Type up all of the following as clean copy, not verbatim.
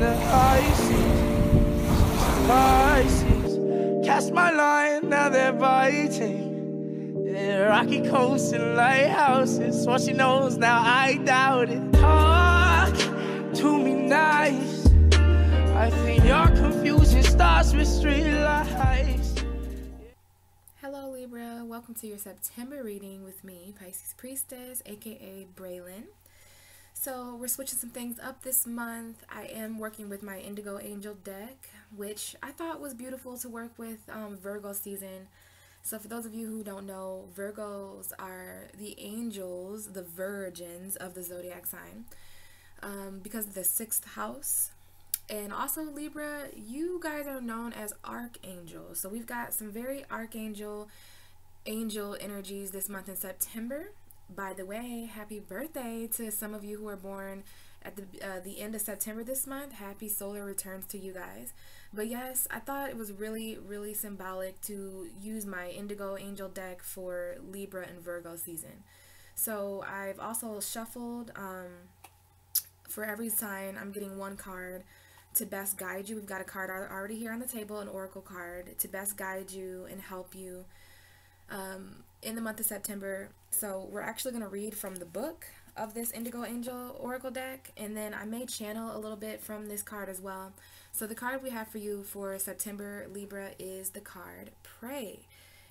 the high seas, Pisces. Cast my line, now they're biting. Yeah, rocky coasts and lighthouses. What she knows now, I doubt it. Talk to me nice. I think your confusion starts with street lights. Hello Libra, welcome to your September reading with me, Pisces Priestess, aka Braylon. So we're switching some things up this month. I am working with my Indigo Angel deck, which I thought was beautiful to work with Virgo season. So for those of you who don't know, Virgos are the angels, the virgins of the zodiac sign, because of the 6th house. And also Libra, you guys are known as archangels. So we've got some very angel energies this month in September. By the way, happy birthday to some of you who are born at the end of September this month. Happy solar returns to you guys. But yes, I thought it was really, really symbolic to use my Indigo Angel deck for Libra and Virgo season. So I've also shuffled, for every sign, I'm getting one card to best guide you. We've got a card already here on the table, an oracle card, to best guide you and help you in the month of September. So we're actually going to read from the book of this Indigo Angel Oracle deck, and then I may channel a little bit from this card as well. So the card we have for you for September, Libra, is the card Pray.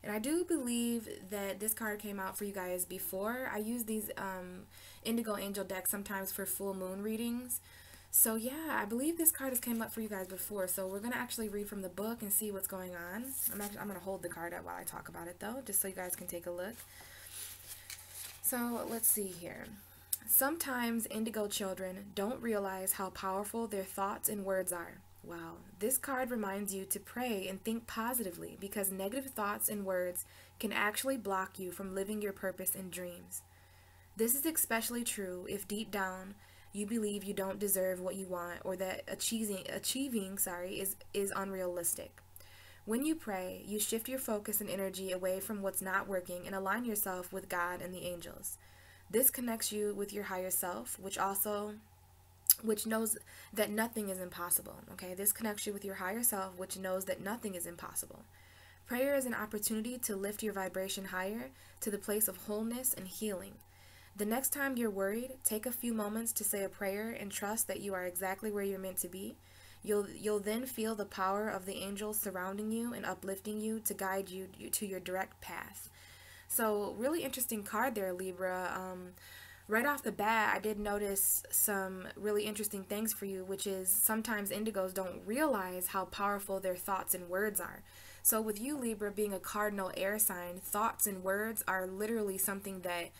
And I do believe that this card came out for you guys before. I use these Indigo Angel decks sometimes for full moon readings. So yeah, I believe this card has came up for you guys before. So we're going to actually read from the book and see what's going on. I'm going to hold the card up while I talk about it though, just so you guys can take a look. So let's see here. Sometimes indigo children don't realize how powerful their thoughts and words are. Wow. This card reminds you to pray and think positively, because negative thoughts and words can actually block you from living your purpose and dreams. This is especially true if deep down you believe you don't deserve what you want, or that achieving is unrealistic. When you pray, you shift your focus and energy away from what's not working and align yourself with God and the angels. This connects you with your higher self, which knows that nothing is impossible. Okay, this connects you with your higher self, which knows that nothing is impossible. Prayer is an opportunity to lift your vibration higher to the place of wholeness and healing. The next time you're worried, take a few moments to say a prayer and trust that you are exactly where you're meant to be. You'll then feel the power of the angels surrounding you and uplifting you to guide you to your direct path. So really interesting card there, Libra. Right off the bat, I did notice some really interesting things for you, which is sometimes indigos don't realize how powerful their thoughts and words are. So with you, Libra, being a cardinal air sign, thoughts and words are literally something that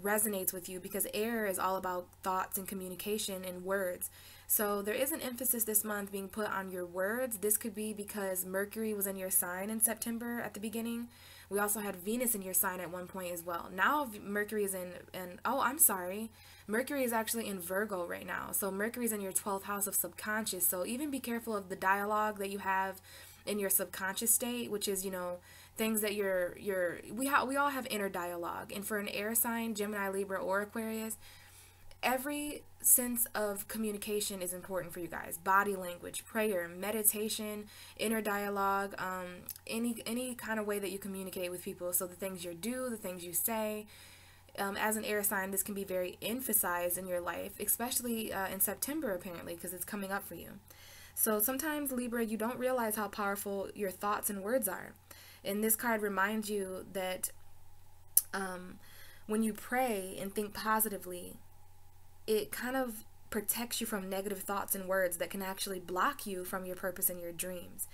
resonates with you, because air is all about thoughts and communication and words. So there is an emphasis this month being put on your words. This could be because Mercury was in your sign in September at the beginning. We also had Venus in your sign at one point as well. Now Mercury is Mercury is actually in Virgo right now. So Mercury is in your 12th house of subconscious. So even be careful of the dialogue that you have in your subconscious state, which is, you know, things that we all have inner dialogue. And for an air sign, Gemini, Libra, or Aquarius, every sense of communication is important for you guys. Body language, prayer, meditation, inner dialogue, any kind of way that you communicate with people. So the things you do, the things you say. As an air sign, this can be very emphasized in your life, especially in September apparently, because it's coming up for you. So sometimes, Libra, you don't realize how powerful your thoughts and words are. And this card reminds you that when you pray and think positively, it kind of protects you from negative thoughts and words that can actually block you from your purpose and your dreams.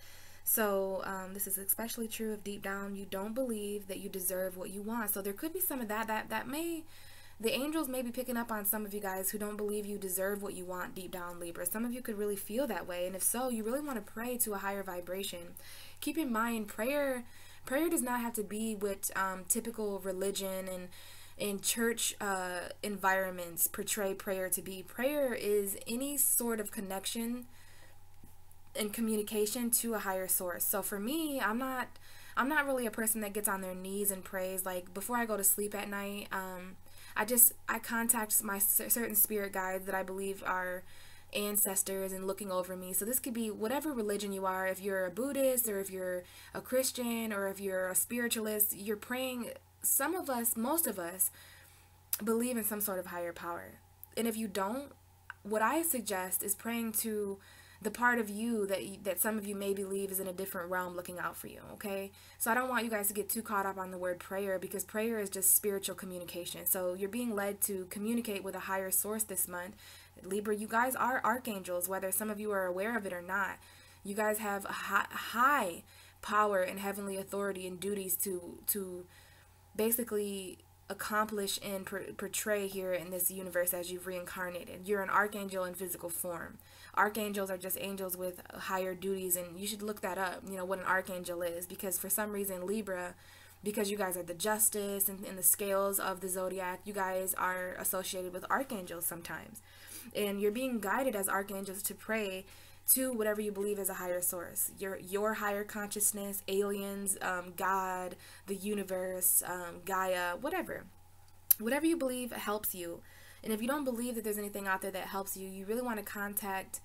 So this is especially true if deep down you don't believe that you deserve what you want. So there could be some of the angels may be picking up on some of you guys who don't believe you deserve what you want deep down, Libra. Some of you could really feel that way, and if so, you really want to pray to a higher vibration. Keep in mind, prayer does not have to be what typical religion and church environments portray prayer to be. Prayer is any sort of connection and communication to a higher source. So for me, I'm not really a person that gets on their knees and prays. Like before I go to sleep at night, I contact my certain spirit guides that I believe are ancestors and looking over me. So this could be whatever religion you are. If you're a Buddhist, or if you're a Christian, or if you're a spiritualist, you're praying. Some of us, most of us, believe in some sort of higher power. And if you don't, what I suggest is praying to the part of you that some of you may believe is in a different realm looking out for you, okay? So I don't want you guys to get too caught up on the word prayer, because prayer is just spiritual communication. So you're being led to communicate with a higher source this month. Libra, you guys are archangels, whether some of you are aware of it or not. You guys have a high power and heavenly authority and duties to basically accomplish and portray here in this universe as you've reincarnated. You're an archangel in physical form. Archangels are just angels with higher duties, and you should look that up, you know, what an archangel is, because for some reason Libra, because you guys are the justice and the scales of the zodiac, you guys are associated with archangels sometimes. And you're being guided as archangels to pray to whatever you believe is a higher source, your higher consciousness, aliens, God, the universe, Gaia, whatever you believe helps you. And if you don't believe that there's anything out there that helps you, you really want to contact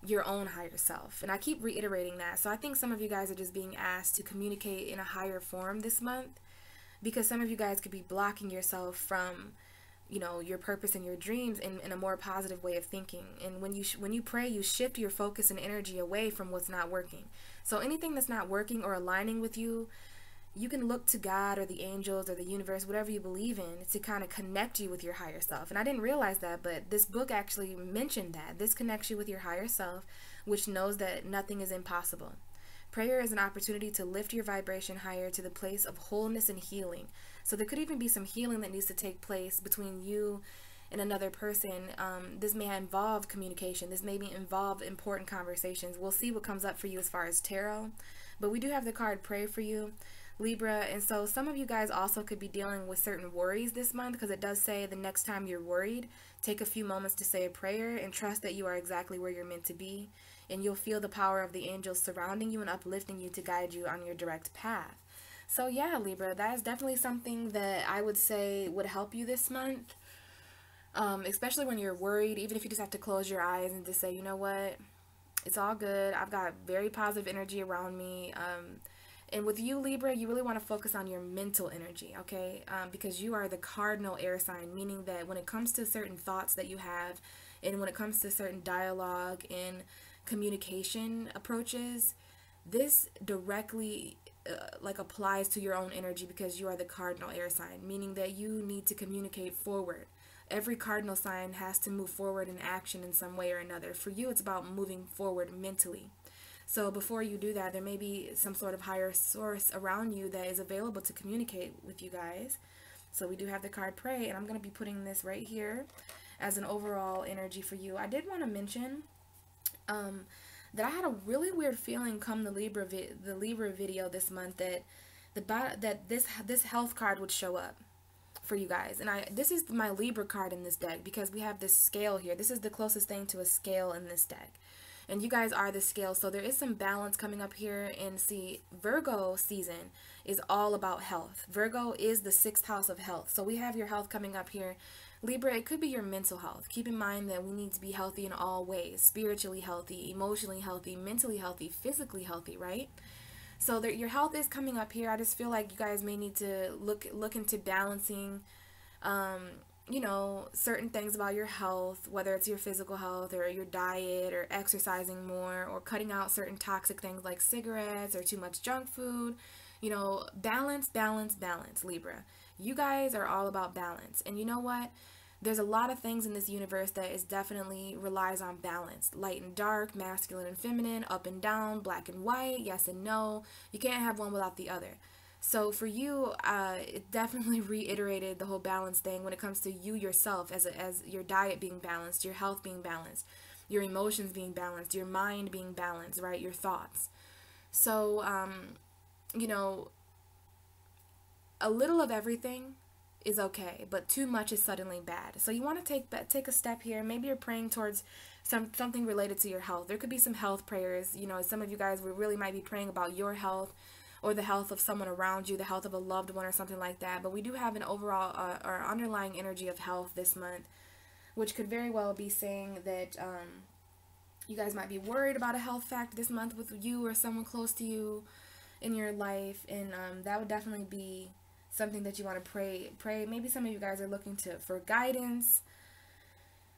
your own higher self. And I keep reiterating that. So I think some of you guys are just being asked to communicate in a higher form this month, because some of you guys could be blocking yourself from, you know, your purpose and your dreams in a more positive way of thinking. And when you pray, you shift your focus and energy away from what's not working. So anything that's not working or aligning with you, you can look to God or the angels or the universe, whatever you believe in, to kind of connect you with your higher self. And I didn't realize that, but this book actually mentioned that. This connects you with your higher self, which knows that nothing is impossible. Prayer is an opportunity to lift your vibration higher to the place of wholeness and healing. So there could even be some healing that needs to take place between you and another person. This may involve communication. This may involve important conversations. We'll see what comes up for you as far as tarot. But we do have the card Pray for You, Libra. And so some of you guys also could be dealing with certain worries this month, because it does say the next time you're worried, take a few moments to say a prayer and trust that you are exactly where you're meant to be. And you'll feel the power of the angels surrounding you and uplifting you to guide you on your direct path. So yeah, Libra, that is definitely something that I would say would help you this month. Especially when you're worried, even if you just have to close your eyes and just say, you know what, it's all good. I've got very positive energy around me. And with you, Libra, you really want to focus on your mental energy, okay? Because you are the cardinal air sign, meaning that when it comes to certain thoughts that you have, and when it comes to certain dialogue and communication approaches, this directly like applies to your own energy, because you are the cardinal air sign, meaning that you need to communicate forward. Every cardinal sign has to move forward in action in some way or another. For you, it's about moving forward mentally. So before you do that, there may be some sort of higher source around you that is available to communicate with you guys. So we do have the card Pray, and I'm going to be putting this right here as an overall energy for you. I did want to mention that I had a really weird feeling come the Libra video this month that this health card would show up for you guys. And this is my Libra card in this deck, because we have this scale here. This is the closest thing to a scale in this deck. And you guys are the scale, so there is some balance coming up here. And see, Virgo season is all about health. Virgo is the 6th house of health. So we have your health coming up here. Libra, it could be your mental health. Keep in mind that we need to be healthy in all ways. Spiritually healthy, emotionally healthy, mentally healthy, physically healthy, right? So your health is coming up here. I just feel like you guys may need to look into balancing, you know, certain things about your health, whether it's your physical health or your diet or exercising more or cutting out certain toxic things like cigarettes or too much junk food. You know, balance, balance, balance, Libra. You guys are all about balance. And you know what? There's a lot of things in this universe that is definitely relies on balance. Light and dark, masculine and feminine, up and down, black and white, yes and no. You can't have one without the other. So for you, it definitely reiterated the whole balance thing when it comes to you yourself, as your diet being balanced, your health being balanced, your emotions being balanced, your mind being balanced, right? Your thoughts. So, you know, a little of everything is okay, but too much is suddenly bad. So you want to take a step here. Maybe you're praying towards something related to your health. There could be some health prayers. You know, some of you guys really might be praying about your health or the health of someone around you, the health of a loved one or something like that. But we do have an overall or underlying energy of health this month, which could very well be saying that You guys might be worried about a health factor this month with you or someone close to you in your life, and that would definitely be something that you want to pray. Maybe some of you guys are looking for guidance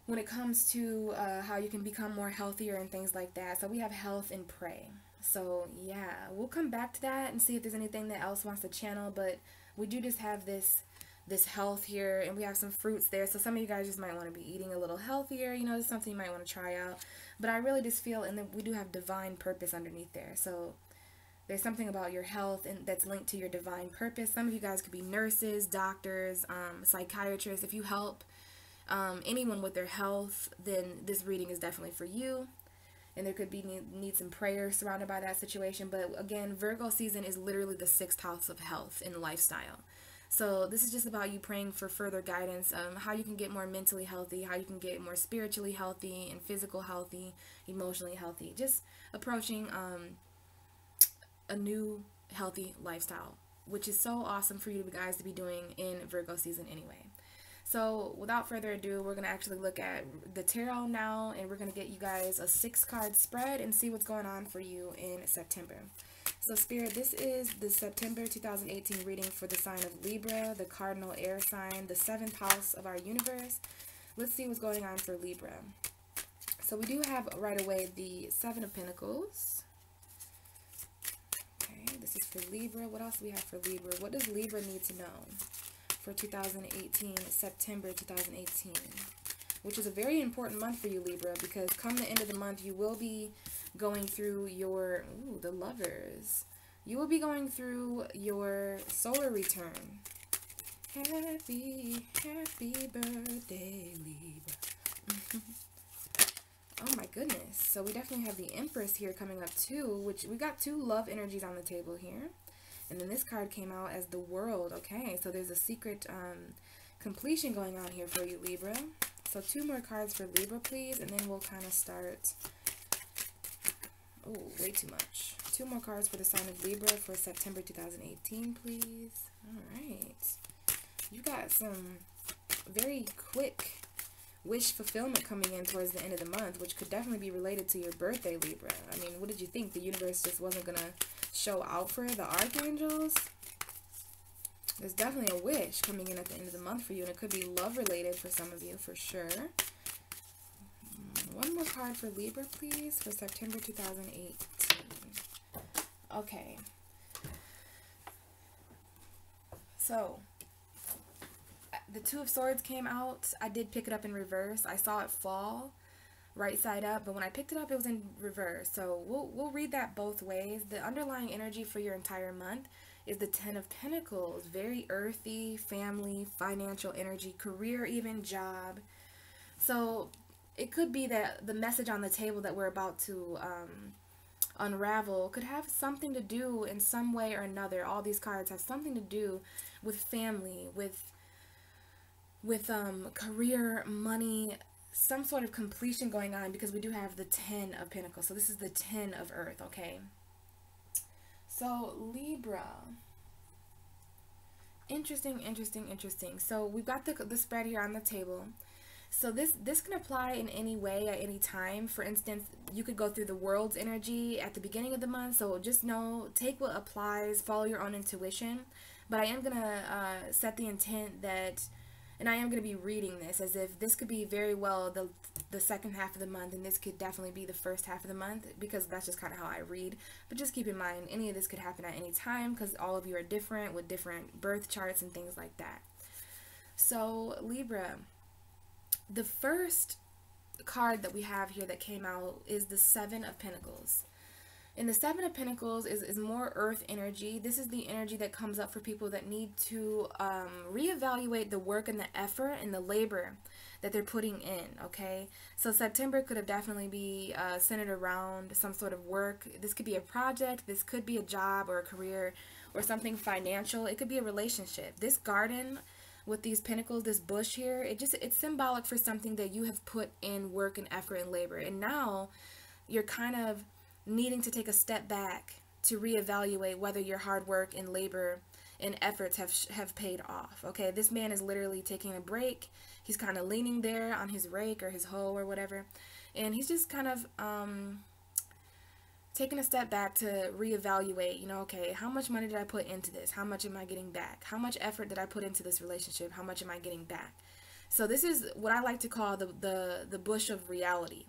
when it comes to how you can become more healthier and things like that. So we have health and pray. So yeah, we'll come back to that and see if there's anything that else wants to channel, but we do just have this health here, and we have some fruits there. So some of you guys just might want to be eating a little healthier, you know, it's something you might want to try out. But I really just feel, and then we do have divine purpose underneath there. So there's something about your health and that's linked to your divine purpose. Some of you guys could be nurses, doctors, psychiatrists. If you help anyone with their health, then this reading is definitely for you. And there could be need some prayer surrounded by that situation. But again, Virgo season is literally the 6th house of health and lifestyle. So this is just about you praying for further guidance, how you can get more mentally healthy, how you can get more spiritually healthy and physical healthy, emotionally healthy. Just approaching a new healthy lifestyle, which is so awesome for you guys to be doing in Virgo season anyway. So without further ado, we're going to actually look at the tarot now, and we're going to get you guys a 6-card spread and see what's going on for you in September. So Spirit, this is the September 2018 reading for the sign of Libra, the cardinal air sign, the 7th house of our universe. Let's see what's going on for Libra. So we do have right away the 7 of Pentacles. Okay, this is for Libra. What else do we have for Libra? What does Libra need to know for 2018, September 2018, which is a very important month for you, Libra, because come the end of the month, you will be going through your, the Lovers. You will be going through your solar return. Happy birthday, Libra. Oh my goodness. So we definitely have the Empress here coming up too, which we got 2 love energies on the table here. And then this card came out as the World. Okay, so there's a secret completion going on here for you, Libra. So 2 more cards for Libra, please, and then we'll kind of start. Oh, way too much. 2 more cards for the sign of Libra for September 2018, please. All right. You got some very quick wish fulfillment coming in towards the end of the month, which could definitely be related to your birthday, Libra. I mean, what did you think? The universe just wasn't going to show out for the archangels? There's definitely a wish coming in at the end of the month for you, and it could be love related for some of you, for sure. 1 more card for Libra, please, for September 2018. Okay. So the 2 of Swords came out. I did pick it up in reverse. I saw it fall right side up, but when I picked it up, it was in reverse. So we'll read that both ways. The underlying energy for your entire month is the 10 of Pentacles. Very earthy, family, financial energy, career, even job. So it could be that the message on the table that we're about to unravel could have something to do in some way or another. All these cards have something to do with family, with career, money, some sort of completion going on, because we do have the 10 of Pentacles. So this is the 10 of Earth, okay? So Libra. Interesting. So we've got the spread here on the table. So this can apply in any way at any time. For instance, you could go through the World's energy at the beginning of the month. So just know, take what applies, follow your own intuition. But I am going to set the intent that, and I am going to be reading this as if this could be very well the second half of the month, and this could definitely be the first half of the month, because that's just kind of how I read. But just keep in mind, any of this could happen at any time, because all of you are different with different birth charts and things like that. So Libra, the first card that we have here that came out is the 7 of Pentacles. And the 7 of Pentacles is more earth energy. This is the energy that comes up for people that need to reevaluate the work and the effort and the labor that they're putting in, okay? So September could have definitely be centered around some sort of work. This could be a project. This could be a job or a career or something financial. It could be a relationship. This garden with these pentacles, this bush here, it's symbolic for something that you have put in work and effort and labor. And now you're kind of needing to take a step back to reevaluate whether your hard work and labor and efforts have paid off. Okay, this man is literally taking a break. He's kind of leaning there on his rake or his hoe or whatever, And he's just kind of taking a step back to reevaluate, you know, okay, how much money did I put into this? How much am I getting back? How much effort did I put into this relationship? How much am I getting back? So this is what I like to call the bush of reality.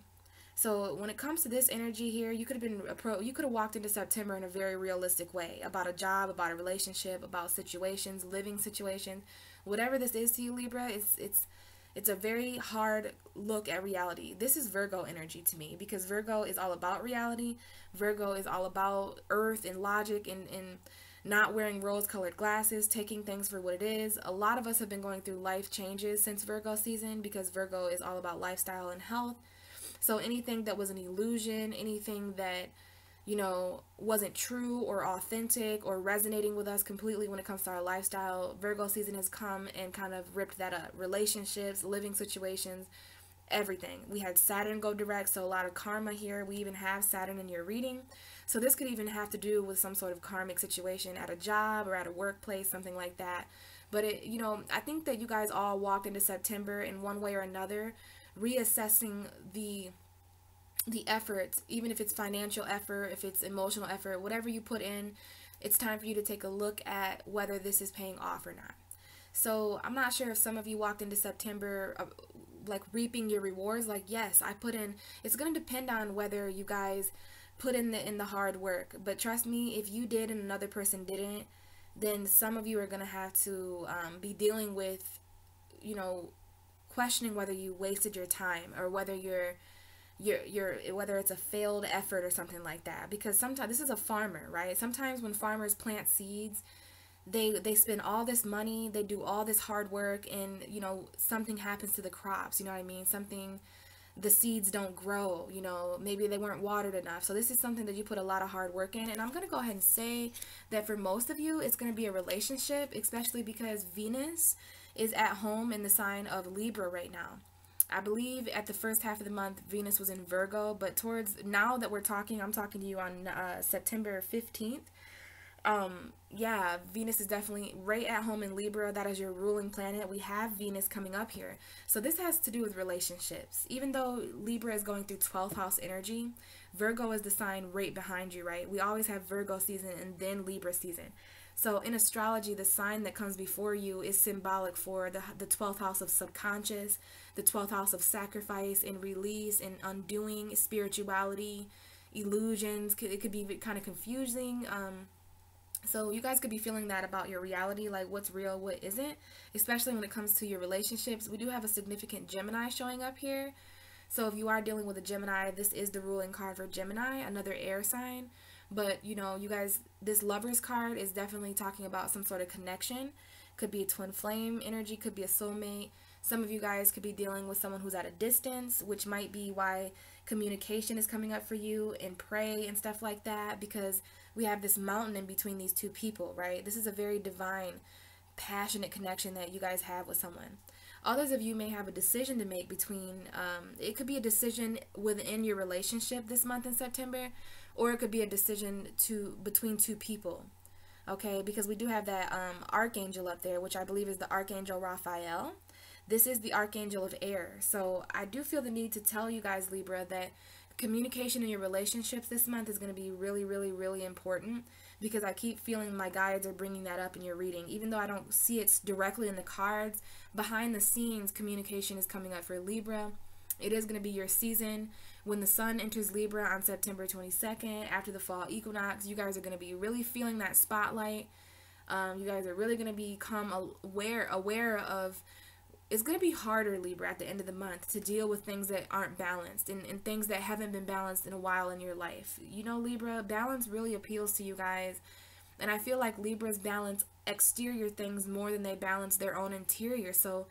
So when it comes to this energy here, you could have walked into September in a very realistic way about a job, about a relationship, about situations, living situations, whatever this is to you, Libra. It's a very hard look at reality. This is Virgo energy to me, because Virgo is all about reality. Virgo is all about earth and logic and not wearing rose-colored glasses, taking things for what it is. A lot of us have been going through life changes since Virgo season, because Virgo is all about lifestyle and health. So anything that was an illusion, anything that, you know, wasn't true or authentic or resonating with us completely when it comes to our lifestyle, Virgo season has come and kind of ripped that up. Relationships, living situations, everything. We had Saturn go direct, so a lot of karma here. We even have Saturn in your reading. So this could even have to do with some sort of karmic situation at a job or at a workplace, something like that. But it, you know, I think that you guys all walked into September in one way or another reassessing the efforts, even if it's financial effort, if it's emotional effort, whatever you put in, it's time for you to take a look at whether this is paying off or not. So I'm not sure if some of you walked into September like reaping your rewards. Like, yes, I put in, it's going to depend on whether you guys put in the hard work. But trust me, if you did and another person didn't, then some of you are going to have to be dealing with, you know, questioning whether you wasted your time, or whether whether it's a failed effort or something like that. Because sometimes, this is a farmer, right? Sometimes when farmers plant seeds, they spend all this money, they do all this hard work, and, you know, something happens to the crops, you know what I mean? The seeds don't grow, you know, maybe they weren't watered enough. So this is something that you put a lot of hard work in. And I'm going to go ahead and say that for most of you, it's going to be a relationship, especially because Venus is at home in the sign of Libra right now. I believe at the first half of the month, Venus was in Virgo, but towards now that we're talking, I'm talking to you on September 15th. Yeah, Venus is definitely right at home in Libra. That is your ruling planet. We have Venus coming up here. So this has to do with relationships. Even though Libra is going through 12th house energy, Virgo is the sign right behind you, right? We always have Virgo season and then Libra season. So in astrology, the sign that comes before you is symbolic for the 12th house of subconscious, the 12th house of sacrifice and release and undoing, spirituality, illusions. It could be kind of confusing. So you guys could be feeling that about your reality, like what's real, what isn't, especially when it comes to your relationships. We do have a significant Gemini showing up here. So if you are dealing with a Gemini, this is the ruling card for Gemini, another air sign. But, you know, you guys, this Lovers card is definitely talking about some sort of connection. Could be a twin flame energy, could be a soulmate. Some of you guys could be dealing with someone who's at a distance, which might be why communication is coming up for you, and pray and stuff like that, because we have this mountain in between these two people, right? This is a very divine, passionate connection that you guys have with someone. Others of you may have a decision to make between, it could be a decision within your relationship this month in September, or it could be a decision between two people, okay? Because we do have that archangel up there, which I believe is the Archangel Raphael. This is the Archangel of Air. So I do feel the need to tell you guys, Libra, that communication in your relationships this month is going to be really, really, really important, because I keep feeling my guides are bringing that up in your reading. Even though I don't see it directly in the cards, behind the scenes, communication is coming up for Libra. It is going to be your season. When the sun enters Libra on September 22nd, after the fall equinox, you guys are going to be really feeling that spotlight. You guys are really going to become aware of, it's going to be harder, Libra, at the end of the month to deal with things that aren't balanced and things that haven't been balanced in a while in your life. You know, Libra, balance really appeals to you guys. And I feel like Libras balance exterior things more than they balance their own interior. So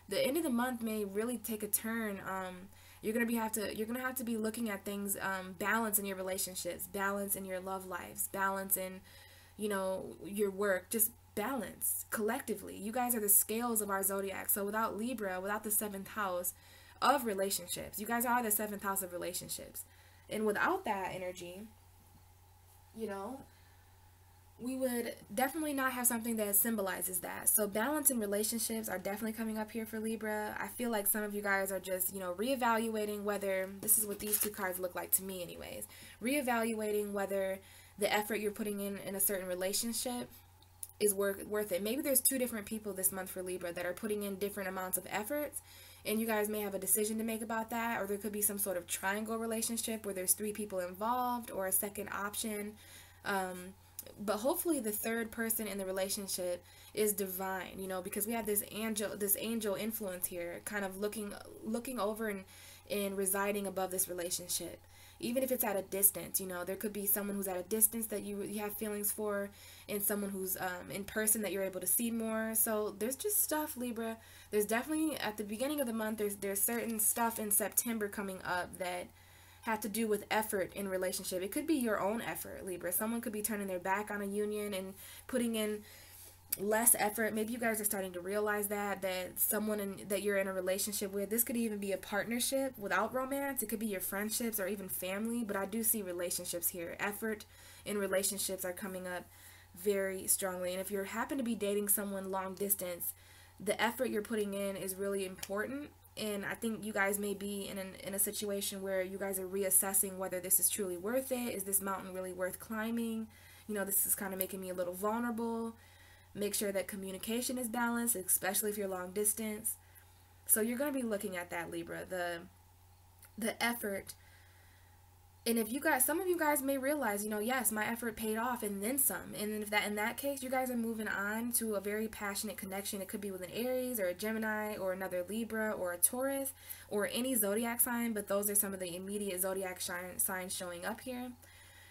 the end of the month may really take a turn. You're gonna have to be looking at things, balance in your relationships, balance in your love lives, balance in, you know, your work, just balance collectively. You guys are the scales of our zodiac. So without Libra, without the 7th house of relationships, you guys are the 7th house of relationships. And without that energy, you know, we would definitely not have something that symbolizes that. So balance in relationships are definitely coming up here for Libra. I feel like some of you guys are just, you know, reevaluating whether, this is what these two cards look like to me anyways, reevaluating whether the effort you're putting in a certain relationship is worth it. Maybe there's two different people this month for Libra that are putting in different amounts of efforts, and you guys may have a decision to make about that, or there could be some sort of triangle relationship where there's three people involved, or a second option. But hopefully the third person in the relationship is divine, you know, because we have this angel influence here, kind of looking over and residing above this relationship. Even if it's at a distance, you know, there could be someone who's at a distance that you have feelings for, and someone who's in person that you're able to see more. So there's just stuff, Libra. There's definitely, at the beginning of the month, there's certain stuff in September coming up that have to do with effort in relationship. It could be your own effort, Libra. Someone could be turning their back on a union and putting in less effort. Maybe you guys are starting to realize that someone that you're in a relationship with, this could even be a partnership without romance. It could be your friendships or even family, but I do see relationships here. Effort in relationships are coming up very strongly. And if you happen to be dating someone long distance, the effort you're putting in is really important. And I think you guys may be in a situation where you guys are reassessing whether this is truly worth it. Is this mountain really worth climbing? You know, this is kind of making me a little vulnerable. Make sure that communication is balanced, especially if you're long distance. So you're going to be looking at that, Libra, the effort. And if you guys, some of you guys may realize, you know, yes, my effort paid off and then some. And if that, in that case, you guys are moving on to a very passionate connection. It could be with an Aries or a Gemini or another Libra or a Taurus or any zodiac sign, but those are some of the immediate zodiac signs showing up here.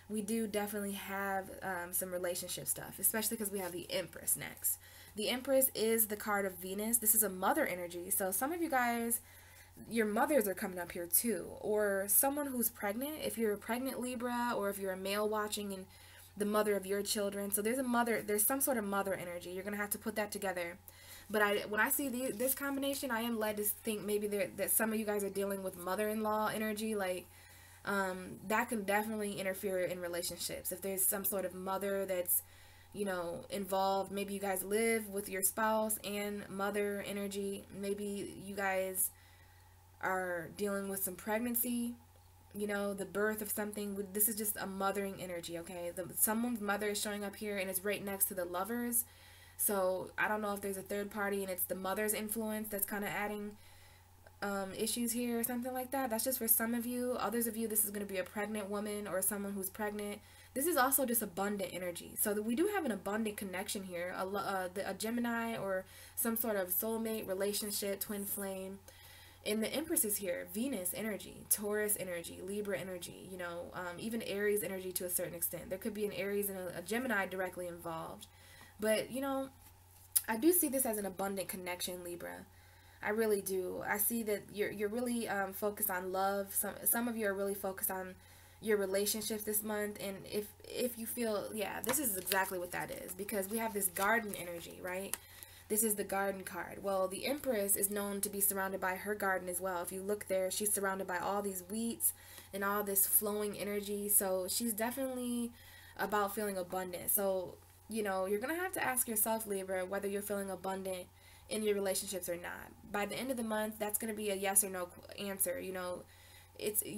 We do definitely have some relationship stuff, especially because we have the Empress next. The Empress is the card of Venus. This is a mother energy. So some of you guys, your mothers are coming up here too, or someone who's pregnant. If you're a pregnant Libra, or if you're a male watching and the mother of your children. So there's some sort of mother energy. You're going to have to put that together. But when I see this combination, I am led to think maybe that some of you guys are dealing with mother-in-law energy, like that can definitely interfere in relationships. If there's some sort of mother that's, you know, involved, maybe you guys live with your spouse and mother energy. Maybe you guys are dealing with some pregnancy, you know, the birth of something. This is just a mothering energy, okay? Someone's mother is showing up here, and it's right next to the lovers. So I don't know if there's a third party and it's the mother's influence that's kind of adding issues here or something like that. That's just for some of you. Others of you, this is going to be a pregnant woman or someone who's pregnant. This is also just abundant energy. So we do have an abundant connection here. A Gemini or some sort of soulmate relationship, twin flame. And the Empress is here. Venus energy, Taurus energy, Libra energy, you know, even Aries energy to a certain extent. There could be an Aries and a Gemini directly involved. But, you know, I do see this as an abundant connection, Libra. I really do. I see that you're really focused on love. Some of you are really focused on your relationships this month. And if you feel, yeah, this is exactly what that is. Because we have this garden energy, right? This is the garden card. Well, the Empress is known to be surrounded by her garden as well. If you look there, she's surrounded by all these wheats and all this flowing energy. So she's definitely about feeling abundant. So, you know, you're going to have to ask yourself, Libra, whether you're feeling abundant in your relationships or not. By the end of the month, that's going to be a yes or no answer. You know,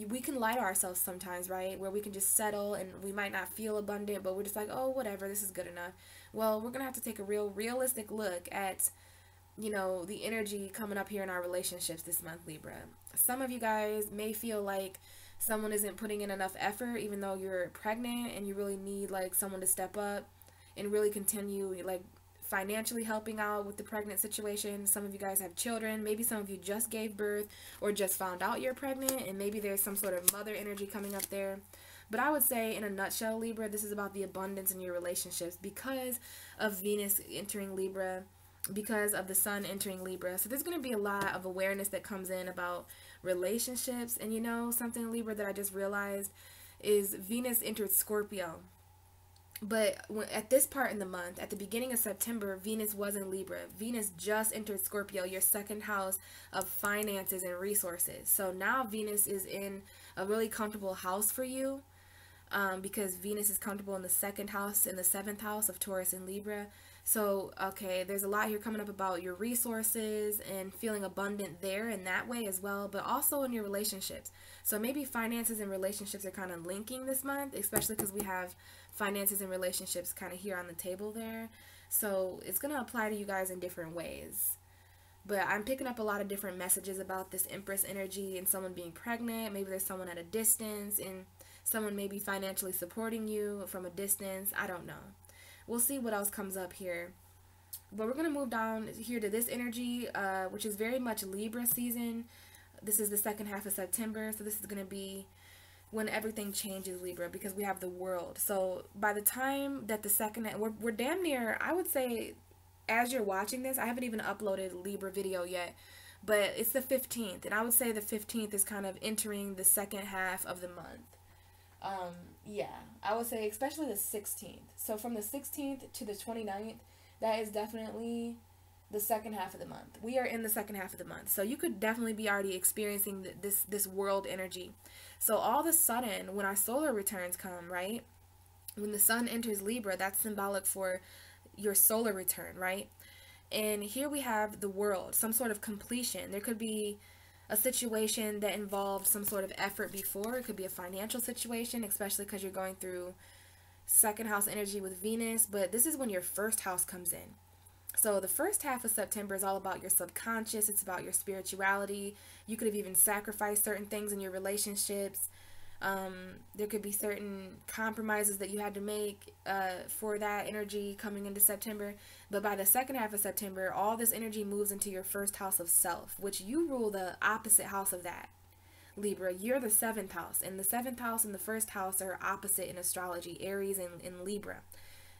we can lie to ourselves sometimes, right? Where we can just settle and we might not feel abundant, but we're just like, oh, whatever, this is good enough. Well, we're going to have to take a realistic look at, you know, the energy coming up here in our relationships this month, Libra. Some of you guys may feel like someone isn't putting in enough effort, even though you're pregnant and you really need like someone to step up and really continue like financially helping out with the pregnant situation. Some of you guys have children. Maybe some of you just gave birth or just found out you're pregnant, and maybe there's some sort of mother energy coming up there. But I would say in a nutshell, Libra, this is about the abundance in your relationships because of Venus entering Libra, because of the Sun entering Libra. So there's going to be a lot of awareness that comes in about relationships. And you know, something, Libra, that I just realized is Venus entered Scorpio. But at this part in the month, at the beginning of September, Venus was in Libra. Venus just entered Scorpio, your second house of finances and resources. So now Venus is in a really comfortable house for you. because Venus is comfortable in the second house, in the seventh house of Taurus and Libra. So, okay, there's a lot here coming up about your resources and feeling abundant there in that way as well, but also in your relationships. So maybe finances and relationships are kind of linking this month, especially because we have finances and relationships kind of here on the table there. So it's going to apply to you guys in different ways. But I'm picking up a lot of different messages about this Empress energy and someone being pregnant. Maybe there's someone at a distance and someone maybe financially supporting you from a distance. I don't know. We'll see what else comes up here. But we're going to move down here to this energy, which is very much Libra season. This is the second half of September. So this is going to be when everything changes, Libra, because we have the world. So by the time that the second, we're damn near, I would say, as you're watching this, I haven't even uploaded Libra video yet, but it's the 15th. And I would say the 15th is kind of entering the second half of the month. Yeah, I would say especially the 16th. So from the 16th to the 29th, that is definitely the second half of the month. We are in the second half of the month. So you could definitely be already experiencing this world energy. So all of a sudden, when our solar returns come, right? When the sun enters Libra, that's symbolic for your solar return, right? And here we have the world, some sort of completion. There could be a situation that involved some sort of effort before. It could be a financial situation, especially because you're going through second house energy with Venus, but this is when your first house comes in. So the first half of September is all about your subconscious. It's about your spirituality. You could have even sacrificed certain things in your relationships. There could be certain compromises that you had to make for that energy coming into September. But by the second half of September, all this energy moves into your first house of self, which you rule the opposite house of that. Libra, you're the seventh house, and the seventh house and the first house are opposite in astrology, Aries and Libra.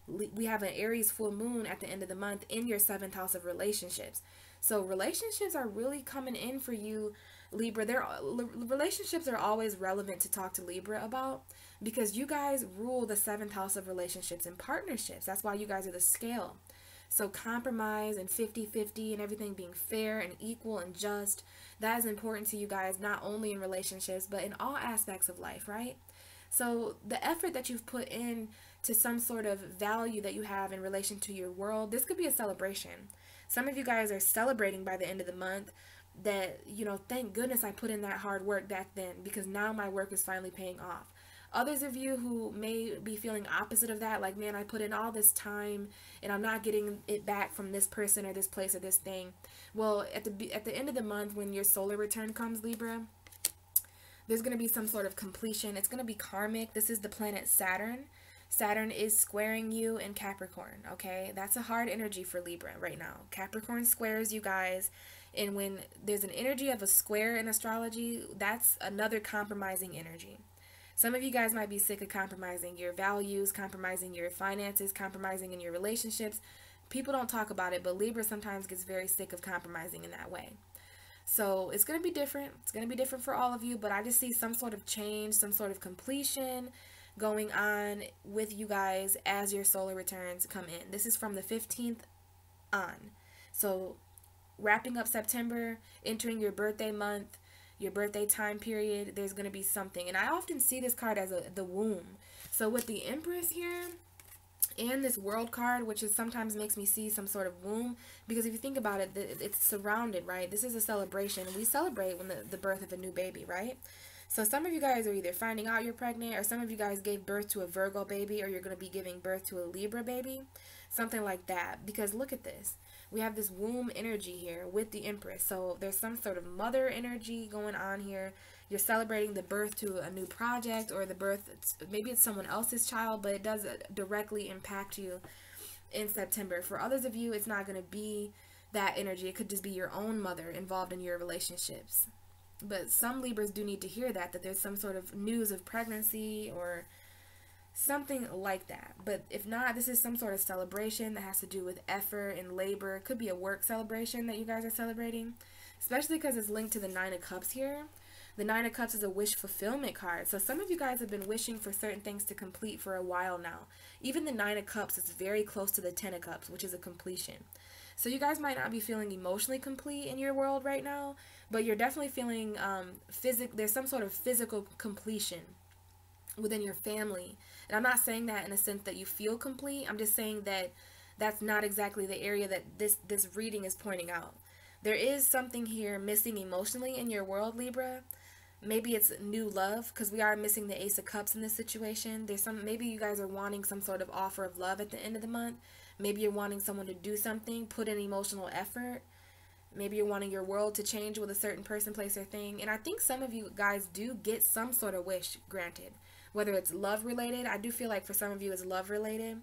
We have an Aries full moon at the end of the month in your seventh house of relationships. So relationships are really coming in for you, Libra. Relationships are always relevant to talk to Libra about, because you guys rule the seventh house of relationships and partnerships. That's why you guys are the scale. So compromise and 50-50 and everything being fair and equal and just, that is important to you guys, not only in relationships, but in all aspects of life, right? So the effort that you've put in to some sort of value that you have in relation to your world, this could be a celebration. Some of you guys are celebrating by the end of the month that, you know, thank goodness I put in that hard work back then, because now my work is finally paying off. Others of you who may be feeling opposite of that, like, man, I put in all this time and I'm not getting it back from this person or this place or this thing. Well, at the end of the month, when your solar return comes, Libra, there's going to be some sort of completion. It's going to be karmic. This is the planet Saturn. Saturn is squaring you in Capricorn, okay? That's a hard energy for Libra right now. Capricorn squares you guys, and when there's an energy of a square in astrology, that's another compromising energy. Some of you guys might be sick of compromising your values, compromising your finances, compromising in your relationships. People don't talk about it, but Libra sometimes gets very sick of compromising in that way. So it's going to be different. It's going to be different for all of you, but I just see some sort of change, some sort of completion going on with you guys as your solar returns come in. This is from the 15th on. So wrapping up September, entering your birthday month, your birthday time period, there's going to be something. And I often see this card as the womb. So with the Empress here and this World card, which is sometimes makes me see some sort of womb, because if you think about it, it's surrounded, right? This is a celebration. We celebrate when the birth of a new baby, right? So some of you guys are either finding out you're pregnant, or some of you guys gave birth to a Virgo baby, or you're going to be giving birth to a Libra baby, something like that. Because look at this. We have this womb energy here with the Empress. So there's some sort of mother energy going on here. You're celebrating the birth to a new project, or the birth, maybe it's someone else's child, but it does directly impact you in September. For others of you, it's not going to be that energy. It could just be your own mother involved in your relationships. But some Libras do need to hear that there's some sort of news of pregnancy or something like that. But if not, this is some sort of celebration that has to do with effort and labor. It could be a work celebration that you guys are celebrating, especially because it's linked to the Nine of Cups here. The Nine of Cups is a wish fulfillment card. So some of you guys have been wishing for certain things to complete for a while now. Even the Nine of Cups is very close to the Ten of Cups, which is a completion. So you guys might not be feeling emotionally complete in your world right now, but you're definitely feeling there's some sort of physical completion within your family. And I'm not saying that in a sense that you feel complete. I'm just saying that that's not exactly the area that this reading is pointing out. There is something here missing emotionally in your world, Libra. Maybe it's new love, because we are missing the Ace of Cups in this situation. Maybe you guys are wanting some sort of offer of love at the end of the month. Maybe you're wanting someone to do something, put in emotional effort. Maybe you're wanting your world to change with a certain person, place, or thing. And I think some of you guys do get some sort of wish granted. Whether it's love related, I do feel like for some of you it's love related.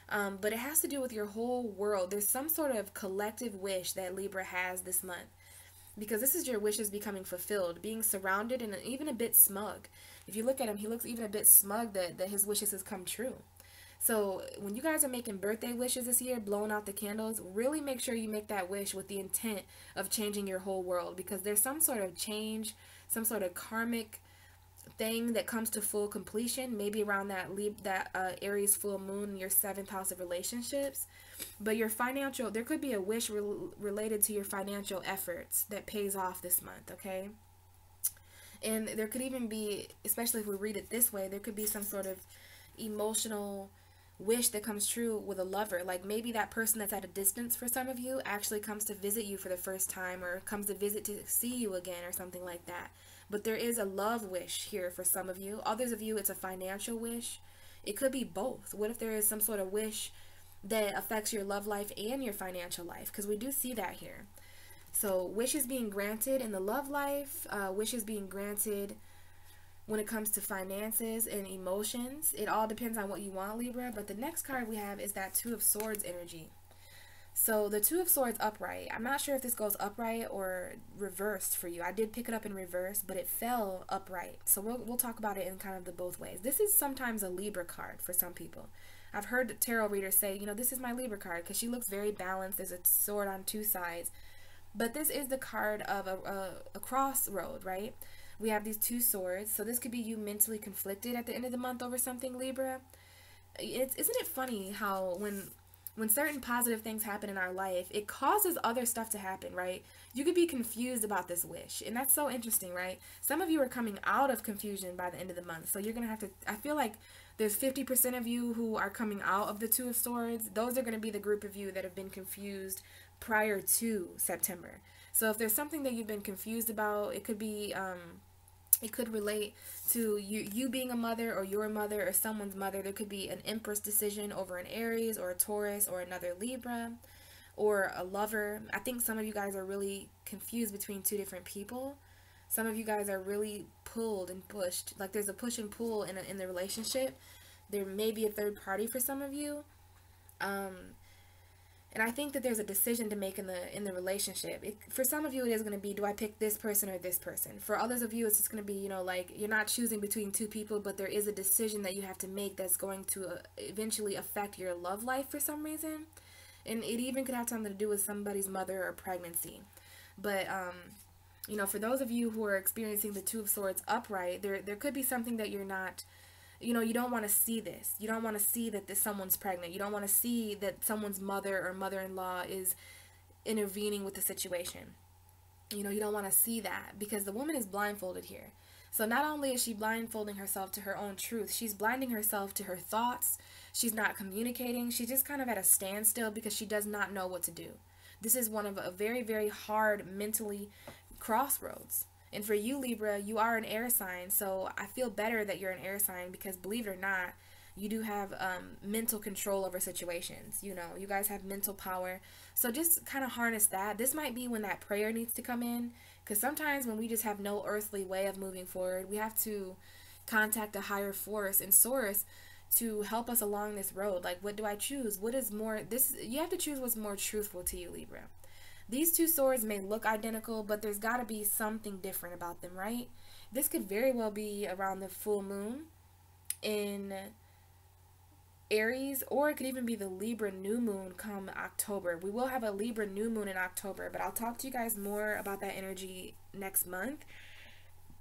But it has to do with your whole world. There's some sort of collective wish that Libra has this month. Because this is your wishes becoming fulfilled. Being surrounded and even a bit smug. If you look at him, he looks even a bit smug that his wishes has come true. So when you guys are making birthday wishes this year, blowing out the candles, really make sure you make that wish with the intent of changing your whole world. Because there's some sort of change, some sort of karmic thing that comes to full completion, maybe around that Aries full moon in your 7th house of relationships. But your financial, there could be a wish related to your financial efforts that pays off this month, okay? And there could even be, especially if we read it this way, there could be some sort of emotional wish that comes true with a lover. Like maybe that person that's at a distance for some of you actually comes to visit you for the first time, or comes to visit to see you again, or something like that. But there is a love wish here for some of you. Others of you, it's a financial wish. It could be both. What if there is some sort of wish that affects your love life and your financial life? Because we do see that here. So wishes being granted in the love life, wishes being granted when it comes to finances and emotions. It all depends on what you want, Libra. But the next card we have is that Two of Swords energy. So the Two of Swords upright. I'm not sure if this goes upright or reversed for you. I did pick it up in reverse, but it fell upright. So we'll talk about it in kind of the both ways. This is sometimes a Libra card for some people. I've heard tarot readers say, you know, this is my Libra card because she looks very balanced. There's a sword on two sides. But this is the card of a crossroad, right? We have these two swords. So this could be you mentally conflicted at the end of the month over something, Libra. Isn't it funny how when certain positive things happen in our life, it causes other stuff to happen, right? You could be confused about this wish. And that's so interesting, right? Some of you are coming out of confusion by the end of the month. So you're going to have to, I feel like there's 50% of you who are coming out of the Two of Swords. Those are going to be the group of you that have been confused prior to September. So if there's something that you've been confused about, it could be, it could relate to you being a mother, or your mother, or someone's mother. There could be an Empress decision over an Aries or a Taurus or another Libra, or a lover. I think some of you guys are really confused between two different people. Some of you guys are really pulled and pushed. Like there's a push and pull in the relationship. There may be a third party for some of you. And I think that there's a decision to make in the relationship. For some of you, it is going to be, do I pick this person or this person? For others of you, it's just going to be, you know, like you're not choosing between two people, but there is a decision that you have to make that's going to eventually affect your love life for some reason. And it even could have something to do with somebody's mother or pregnancy. But, you know, for those of you who are experiencing the Two of Swords upright, there could be something that you're not, you know, you don't want to see this. You don't want to see that someone's pregnant. You don't want to see that someone's mother or mother-in-law is intervening with the situation. You know, you don't want to see that because the woman is blindfolded here. So not only is she blindfolding herself to her own truth, she's blinding herself to her thoughts. She's not communicating. She's just kind of at a standstill because she does not know what to do. This is one of a very, very hard mentally crossroads. And for you, Libra, you are an air sign, so I feel better that you're an air sign because, believe it or not, you do have mental control over situations. You know, you guys have mental power. So just kind of harness that. This might be when that prayer needs to come in, because sometimes when we just have no earthly way of moving forward, we have to contact a higher force and source to help us along this road. Like, what do I choose? What is more, you have to choose what's more truthful to you, Libra. These two swords may look identical, but there's got to be something different about them, right? This could very well be around the full moon in Aries, or it could even be the Libra new moon come October. We will have a Libra new moon in October, but I'll talk to you guys more about that energy next month.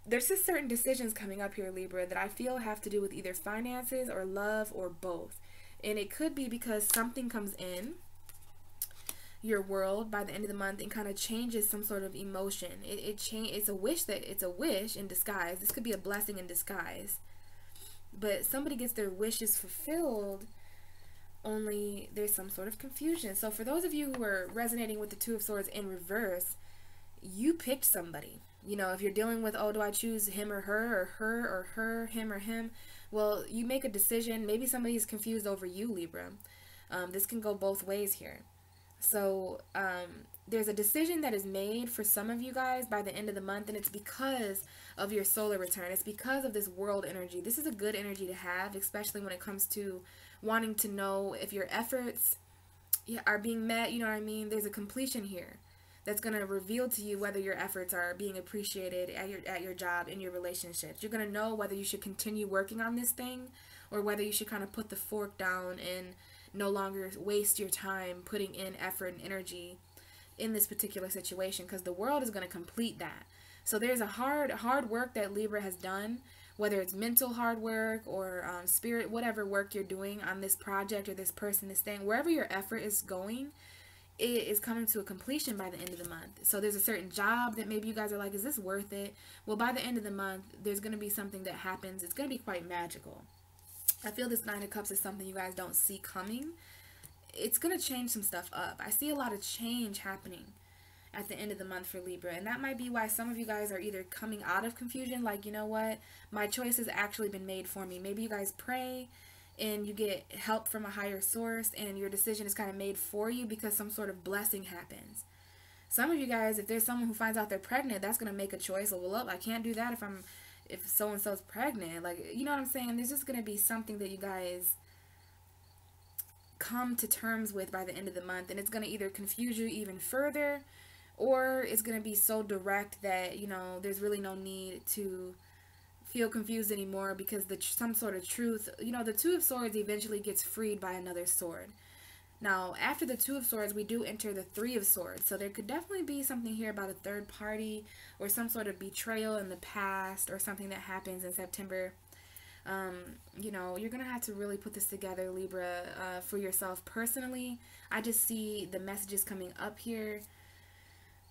There's just certain decisions coming up here, Libra, that I feel have to do with either finances or love or both. And it could be because something comes in your world by the end of the month and kind of changes some sort of emotion. It's a wish in disguise. This could be a blessing in disguise. but somebody gets their wishes fulfilled, only there's some sort of confusion. So for those of you who are resonating with the Two of Swords in reverse, you picked somebody. You know, if you're dealing with, oh, do I choose him or her, him or him? Well, you make a decision. Maybe somebody is confused over you, Libra. This can go both ways here. So there's a decision that is made for some of you guys by the end of the month, and it's because of your solar return. It's because of this world energy. This is a good energy to have, especially when it comes to wanting to know if your efforts are being met. You know what I mean? There's a completion here that's going to reveal to you whether your efforts are being appreciated at your job, in your relationships. You're going to know whether you should continue working on this thing or whether you should kind of put the fork down and no longer waste your time putting in effort and energy in this particular situation, because the world is going to complete that. So there's a hard work that Libra has done, whether it's mental hard work or spirit, whatever work you're doing on this project or this person, this thing, wherever your effort is going, it is coming to a completion by the end of the month. So there's a certain job that maybe you guys are like, is this worth it? Well, by the end of the month, there's going to be something that happens. It's going to be quite magical. I feel this Nine of Cups is something you guys don't see coming. It's going to change some stuff up. I see a lot of change happening at the end of the month for Libra. And that might be why some of you guys are either coming out of confusion, like, you know what, my choice has actually been made for me. Maybe you guys pray and you get help from a higher source and your decision is kind of made for you because some sort of blessing happens. Some of you guys, if there's someone who finds out they're pregnant, that's going to make a choice. Well, look, I can't do that if so-and-so's pregnant. Like, you know what I'm saying? There's just going to be something that you guys come to terms with by the end of the month, and it's going to either confuse you even further, or it's going to be so direct that, you know, there's really no need to feel confused anymore, because some sort of truth, you know, the Two of Swords eventually gets freed by another sword. Now, after the Two of Swords, we do enter the Three of Swords. So there could definitely be something here about a third party or some sort of betrayal in the past or something that happens in September. You know, you're going to have to really put this together, Libra, for yourself personally. I just see the messages coming up here.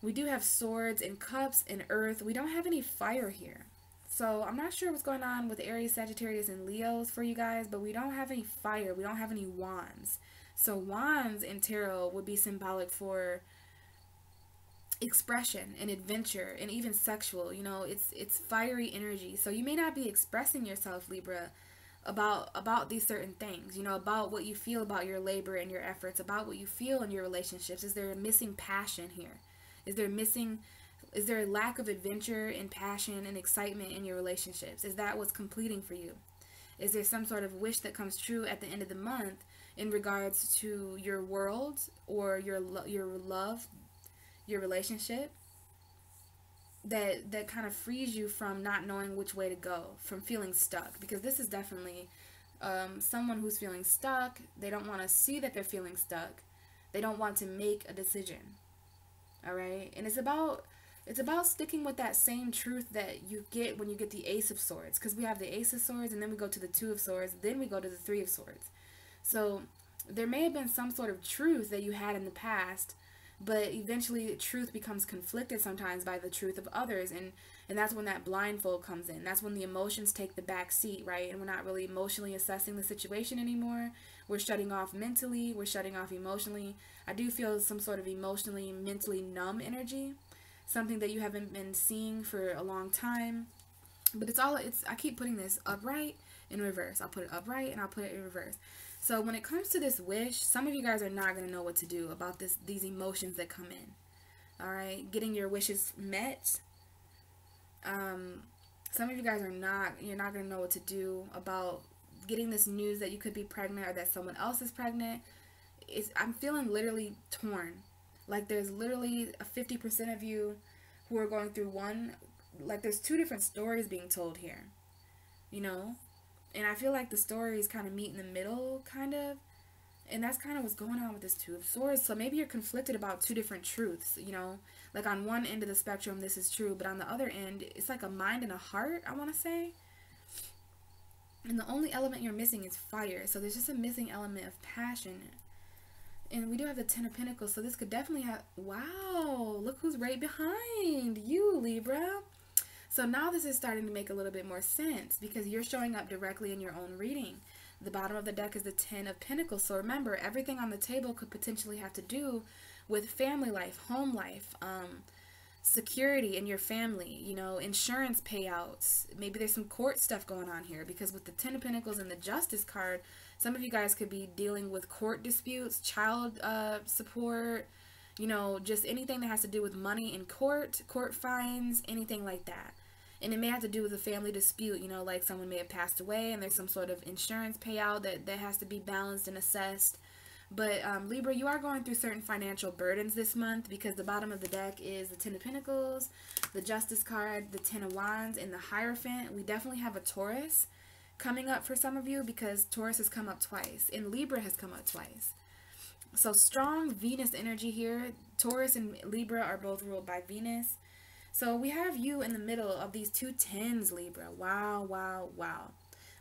We do have Swords and Cups and Earth. We don't have any fire here. So I'm not sure what's going on with Aries, Sagittarius, and Leos for you guys, but we don't have any fire. We don't have any wands. So wands in tarot would be symbolic for expression and adventure and even sexual. You know, it's fiery energy. So you may not be expressing yourself, Libra, about these certain things. You know, about what you feel about your labor and your efforts, about what you feel in your relationships. Is there a missing passion here? Is there a lack of adventure and passion and excitement in your relationships? Is that what's completing for you? Is there some sort of wish that comes true at the end of the month in regards to your world or your love, your relationship, that kind of frees you from not knowing which way to go, from feeling stuck? Because this is definitely someone who's feeling stuck. They don't want to see that they're feeling stuck. They don't want to make a decision. All right? And it's about sticking with that same truth that you get when you get the Ace of Swords. Because we have the Ace of Swords, and then we go to the Two of Swords, then we go to the Three of Swords. So there may have been some sort of truth that you had in the past, but eventually truth becomes conflicted sometimes by the truth of others, and that's when that blindfold comes in. That's when the emotions take the back seat, right? And we're not really emotionally assessing the situation anymore. We're shutting off mentally. We're shutting off emotionally. I do feel some sort of emotionally, mentally numb energy, something that you haven't been seeing for a long time. But I keep putting this upright in reverse. I'll put it upright and I'll put it in reverse. So when it comes to this wish, some of you guys are not going to know what to do about these emotions that come in. All right, getting your wishes met. Some of you guys you're not going to know what to do about getting this news that you could be pregnant or that someone else is pregnant. I'm feeling literally torn. Like there's literally a 50% of you who are going through there's two different stories being told here, you know? And I feel like the stories kind of meet in the middle, kind of. And that's kind of what's going on with this Two of Swords. So maybe you're conflicted about two different truths, you know? Like on one end of the spectrum, this is true. But on the other end, it's like a mind and a heart, I want to say. And the only element you're missing is fire. So there's just a missing element of passion. And we do have the Ten of Pentacles. So this could definitely have... Wow! Look who's right behind you, Libra. So now this is starting to make a little bit more sense because you're showing up directly in your own reading. The bottom of the deck is the 10 of Pentacles. So remember, everything on the table could potentially have to do with family life, home life, security in your family, you know, insurance payouts. Maybe there's some court stuff going on here because with the 10 of Pentacles and the Justice card, some of you guys could be dealing with court disputes, child support, you know, just anything that has to do with money in court, court fines, anything like that. And it may have to do with a family dispute, you know, like someone may have passed away and there's some sort of insurance payout that has to be balanced and assessed. But Libra, you are going through certain financial burdens this month because the bottom of the deck is the 10 of Pentacles, the Justice card, the 10 of Wands, and the Hierophant. We definitely have a Taurus coming up for some of you because Taurus has come up twice and Libra has come up twice. So strong Venus energy here. Taurus and Libra are both ruled by Venus. So we have you in the middle of these two tens, Libra. Wow, wow, wow.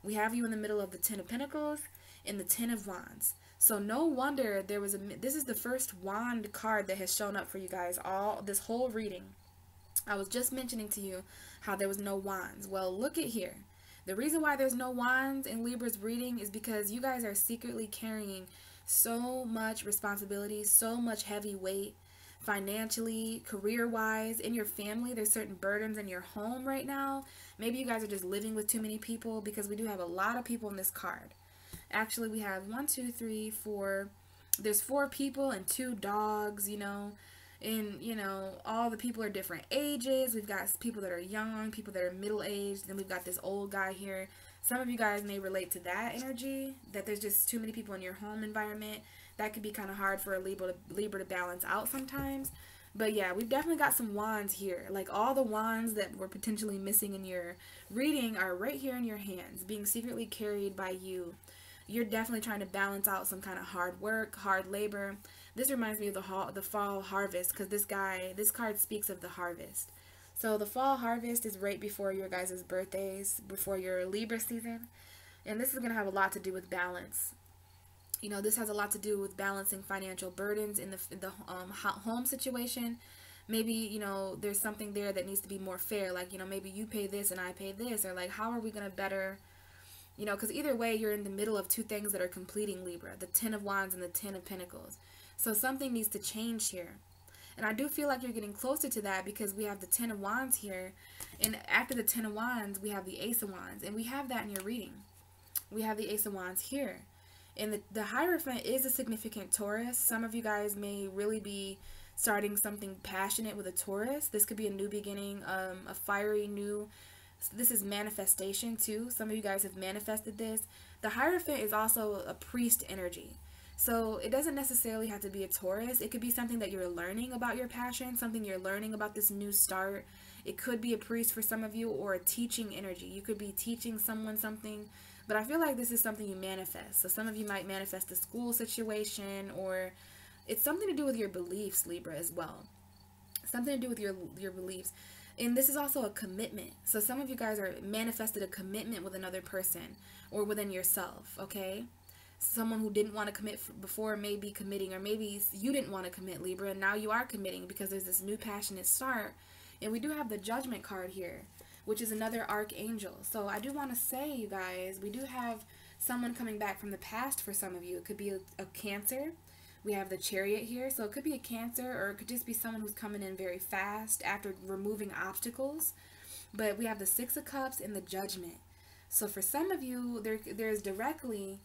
We have you in the middle of the 10 of Pentacles and the 10 of Wands. So no wonder there was this is the first wand card that has shown up for you guys all this whole reading. I was just mentioning to you how there was no wands. Well, look at here. The reason why there's no wands in Libra's reading is because you guys are secretly carrying so much responsibility, so much heavy weight, financially, career-wise, in your family. There's certain burdens in your home right now. Maybe you guys are just living with too many people because we do have a lot of people in this card. Actually, we have 1, 2, 3, 4. There's 4 people and 2 dogs, you know. And, you know, all the people are different ages. We've got people that are young, people that are middle-aged. Then we've got this old guy here. Some of you guys may relate to that energy, that there's just too many people in your home environment. That could be kind of hard for a Libra to balance out sometimes. But yeah, we've definitely got some wands here. Like all the wands that were potentially missing in your reading are right here in your hands, being secretly carried by you. You're definitely trying to balance out some kind of hard work, hard labor. This reminds me of the fall harvest because this card speaks of the harvest. So the fall harvest is right before your guys' birthdays, before your Libra season. And this is going to have a lot to do with balance. You know, this has a lot to do with balancing financial burdens in the home situation. Maybe, you know, there's something there that needs to be more fair. Like, you know, maybe you pay this and I pay this. Or like, how are we going to better, you know, because either way, you're in the middle of 2 things that are completing Libra. The 10 of Wands and the 10 of Pentacles. So something needs to change here. And I do feel like you're getting closer to that because we have the 10 of Wands here. And after the 10 of Wands, we have the Ace of Wands. And we have that in your reading. We have the Ace of Wands here. And the Hierophant is a significant Taurus. Some of you guys may really be starting something passionate with a Taurus. This could be a new beginning, a fiery new... This is manifestation too. Some of you guys have manifested this. The Hierophant is also a priest energy. So it doesn't necessarily have to be a Taurus. It could be something that you're learning about your passion, something you're learning about this new start. It could be a priest for some of you or a teaching energy. You could be teaching someone something, but I feel like this is something you manifest. So some of you might manifest a school situation, or it's something to do with your beliefs, Libra, as well. Something to do with your beliefs. And this is also a commitment. So some of you guys are manifested a commitment with another person or within yourself, okay? Someone who didn't want to commit before may be committing, or maybe you didn't want to commit, Libra, and now you are committing because there's this new passionate start. And we do have the Judgment card here, which is another archangel. So I do want to say, you guys, we do have someone coming back from the past for some of you. It could be a Cancer. We have the Chariot here, so it could be a Cancer, or it could just be someone who's coming in very fast after removing obstacles. But we have the 6 of Cups and the Judgment. So for some of you, there's directly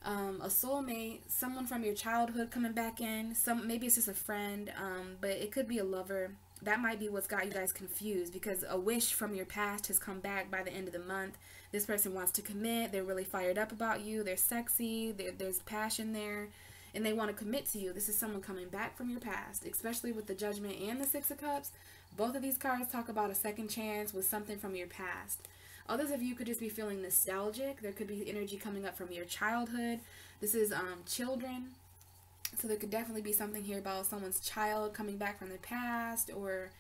a soulmate, someone from your childhood coming back in. Maybe it's just a friend, but it could be a lover. That might be what's got you guys confused, because a wish from your past has come back by the end of the month. This person wants to commit. They're really fired up about you. They're sexy. There's passion there, and they want to commit to you. This is someone coming back from your past, especially with the Judgment and the 6 of Cups. Both of these cards talk about a second chance with something from your past. Others of you could just be feeling nostalgic. There could be energy coming up from your childhood. This is children. So there could definitely be something here about someone's child coming back from their past, or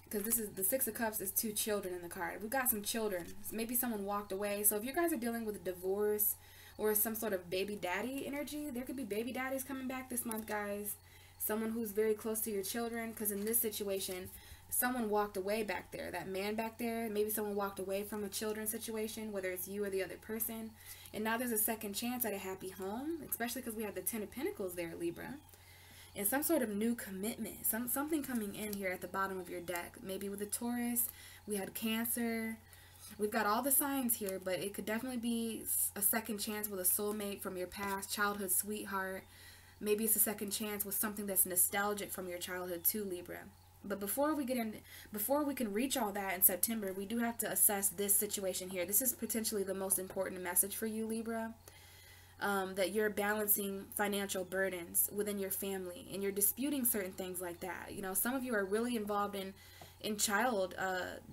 because this is the 6 of Cups is 2 children in the card. We've got some children. Maybe someone walked away. So if you guys are dealing with a divorce or some sort of baby daddy energy, there could be baby daddies coming back this month, guys. Someone who's very close to your children, because in this situation, someone walked away back there. That man back there, maybe someone walked away from a children's situation, whether it's you or the other person. And now there's a second chance at a happy home, especially because we have the Ten of Pentacles there, Libra. And some sort of new commitment, something coming in here at the bottom of your deck. Maybe with a Taurus, we had Cancer. We've got all the signs here, but it could definitely be a second chance with a soulmate from your past, childhood sweetheart. Maybe it's a second chance with something that's nostalgic from your childhood too, Libra. But before we can reach all that in September, we do have to assess this situation here. This is potentially the most important message for you, Libra. That you're balancing financial burdens within your family, and you're disputing certain things like that. You know, some of you are really involved in child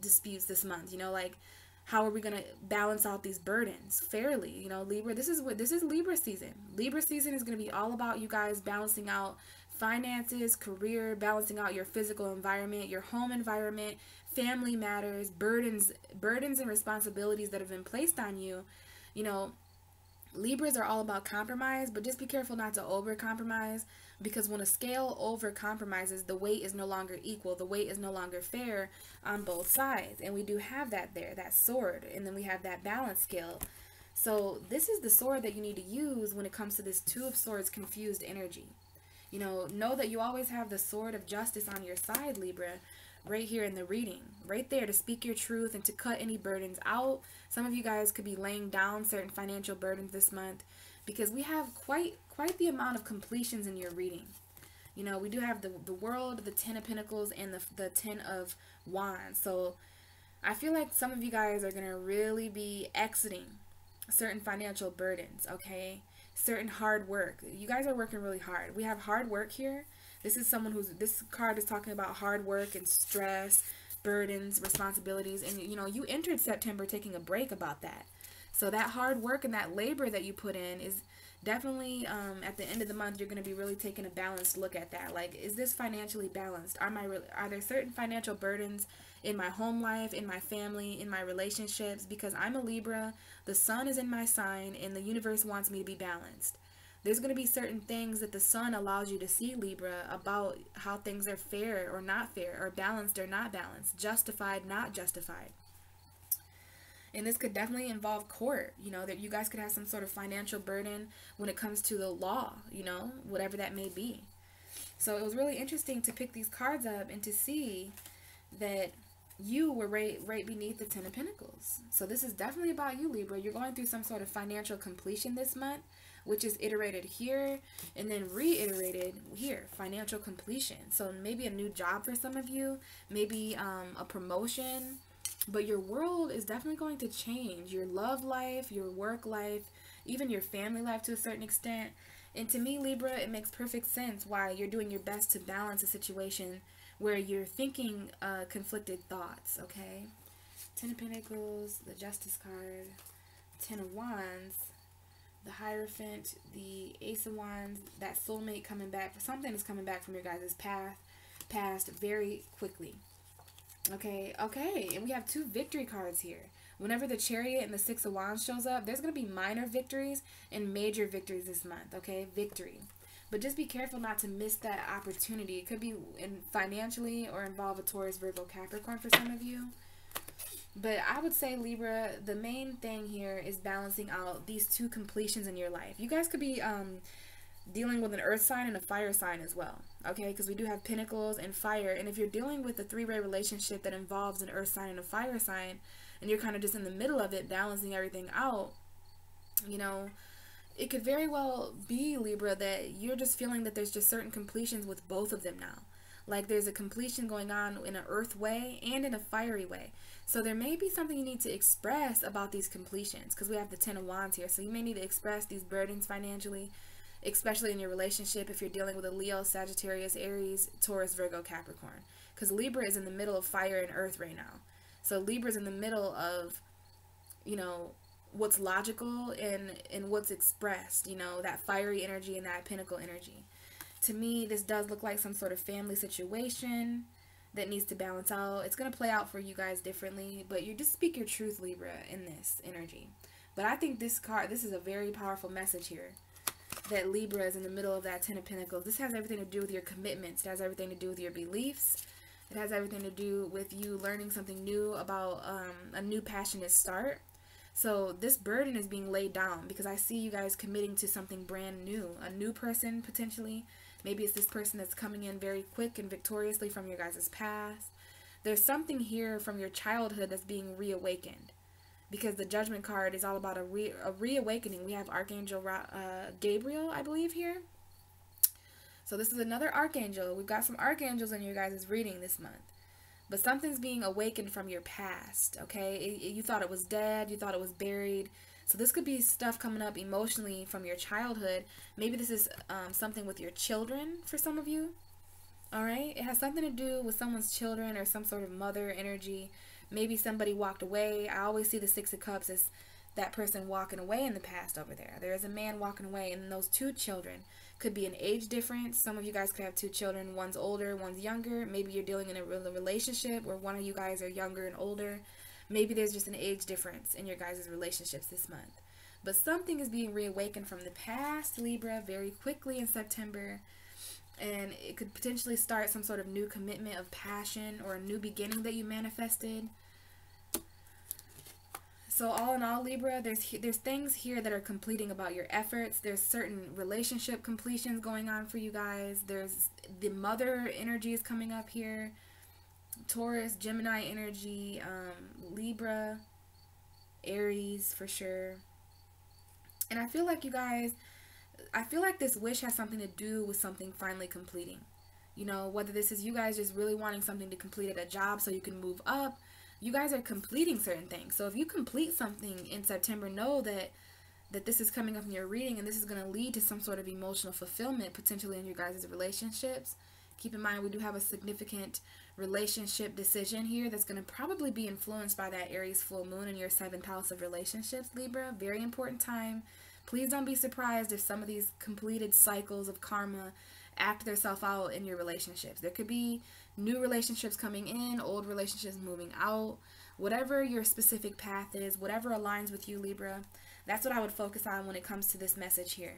disputes this month. You know, like, how are we going to balance out these burdens fairly? You know, Libra, this is Libra season. Libra season is going to be all about you guys balancing out finances, career, balancing out your physical environment, your home environment, family matters, burdens and responsibilities that have been placed on you. You know, Libras are all about compromise, but just be careful not to over compromise, because when a scale over compromises, the weight is no longer equal. The weight is no longer fair on both sides. And we do have that there, that sword, and then we have that balance scale. So this is the sword that you need to use when it comes to this Two of Swords confused energy. You know that you always have the sword of justice on your side, Libra, right here in the reading, right there, to speak your truth and to cut any burdens out. Some of you guys could be laying down certain financial burdens this month, because we have quite the amount of completions in your reading. You know, we do have the World, the Ten of Pentacles, and the Ten of Wands. So I feel like some of you guys are going to really be exiting certain financial burdens, okay? Certain hard work. You guys are working really hard. We have hard work here. This is someone this card is talking about hard work and stress, burdens, responsibilities. And, you know, you entered September taking a break about that. So that hard work and that labor that you put in is definitely, at the end of the month, you're going to be really taking a balanced look at that. Like, is this financially balanced? Are there certain financial burdens in my home life, in my family, in my relationships? Because I'm a Libra, the sun is in my sign, and the universe wants me to be balanced. There's going to be certain things that the sun allows you to see, Libra, about how things are fair or not fair, or balanced or not balanced, justified, not justified. And this could definitely involve court, you know, that you guys could have some sort of financial burden when it comes to the law, you know, whatever that may be. So it was really interesting to pick these cards up and to see that you were right beneath the Ten of Pentacles. So this is definitely about you, Libra. You're going through some sort of financial completion this month, which is iterated here and then reiterated here, financial completion. So maybe a new job for some of you, maybe a promotion. But your world is definitely going to change. Your love life, your work life, even your family life to a certain extent. And to me, Libra, it makes perfect sense why you're doing your best to balance a situation where you're thinking conflicted thoughts, okay? Ten of Pentacles, the Justice card, Ten of Wands, the Hierophant, the Ace of Wands, that soulmate coming back. Something is coming back from your guys' past very quickly. Okay, and we have two victory cards here. Whenever the Chariot and the Six of Wands shows up, there's going to be minor victories and major victories this month, okay? Victory. But just be careful not to miss that opportunity. It could be financially or involve a Taurus, Virgo, Capricorn for some of you. But I would say, Libra, the main thing here is balancing out these two completions in your life. You guys could be dealing with an earth sign and a fire sign as well, okay? Because we do have Pentacles and fire. And if you're dealing with a three-way relationship that involves an earth sign and a fire sign, and you're kind of just in the middle of it, balancing everything out, you know, it could very well be, Libra, that you're just feeling that there's just certain completions with both of them now. Like there's a completion going on in an earth way and in a fiery way. So there may be something you need to express about these completions, because we have the Ten of Wands here. So you may need to express these burdens financially, especially in your relationship if you're dealing with a Leo, Sagittarius, Aries, Taurus, Virgo, Capricorn. Because Libra is in the middle of fire and earth right now. So Libra's in the middle of, you know, what's logical and what's expressed, you know, that fiery energy and that Pentacle energy. To me, this does look like some sort of family situation that needs to balance out. It's going to play out for you guys differently, but you just speak your truth, Libra, in this energy. But I think this is a very powerful message here, that Libra is in the middle of that Ten of Pentacles. This has everything to do with your commitments. It has everything to do with your beliefs, It has everything to do with you learning something new about a new passionate start. So this burden is being laid down because I see you guys committing to something brand new. A new person, potentially. Maybe it's this person that's coming in very quick and victoriously from your guys' past. There's something here from your childhood that's being reawakened. Because the Judgment card is all about a reawakening. We have Archangel Gabriel, I believe, here. So this is another Archangel. We've got some Archangels in your guys' reading this month. But something's being awakened from your past, okay? You thought it was dead. You thought it was buried. So this could be stuff coming up emotionally from your childhood. Maybe this is something with your children for some of you. All right? It has something to do with someone's children or some sort of mother energy. Maybe somebody walked away. I always see the Six of Cups as that person walking away in the past over there. There is a man walking away, and those two children could be an age difference. Some of you guys could have two children. One's older, one's younger. Maybe you're dealing in a relationship where one of you guys are younger and older. Maybe there's just an age difference in your guys' relationships this month. But something is being reawakened from the past, Libra, very quickly in September. And it could potentially start some sort of new commitment of passion or a new beginning that you manifested. So all in all, Libra, there's things here that are completing about your efforts. There's certain relationship completions going on for you guys. There's the mother energy is coming up here. Taurus, Gemini energy, Libra, Aries for sure. And I feel like you guys, I feel like this wish has something to do with something finally completing. You know, whether this is you guys just really wanting something to complete at a job so you can move up. You guys are completing certain things. So if you complete something in September, know that this is coming up in your reading, and this is going to lead to some sort of emotional fulfillment potentially in your guys' relationships. Keep in mind, we do have a significant relationship decision here that's going to probably be influenced by that Aries full moon in your 7th house of relationships, Libra. Very important time. Please don't be surprised if some of these completed cycles of karma act themselves out in your relationships. There could be new relationships coming in, old relationships moving out. Whatever your specific path is, whatever aligns with you, Libra, that's what I would focus on when it comes to this message here.